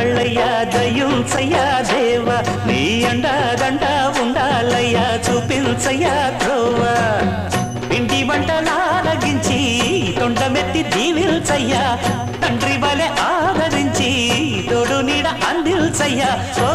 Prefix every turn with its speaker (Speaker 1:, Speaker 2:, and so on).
Speaker 1: ఎన్నాళ్ళయ్యా దయ్యుంచయ్యా దేవా నీ అండదండ ఉండాలయ్యా చూపించయ్యా త్రోవా పిండి వంటలారగించి తొండమెత్తి దీవిల్చయ్యా తండ్రి వలె ఆదరించి తోడు నీడ అందిల్చయ్యా ఓ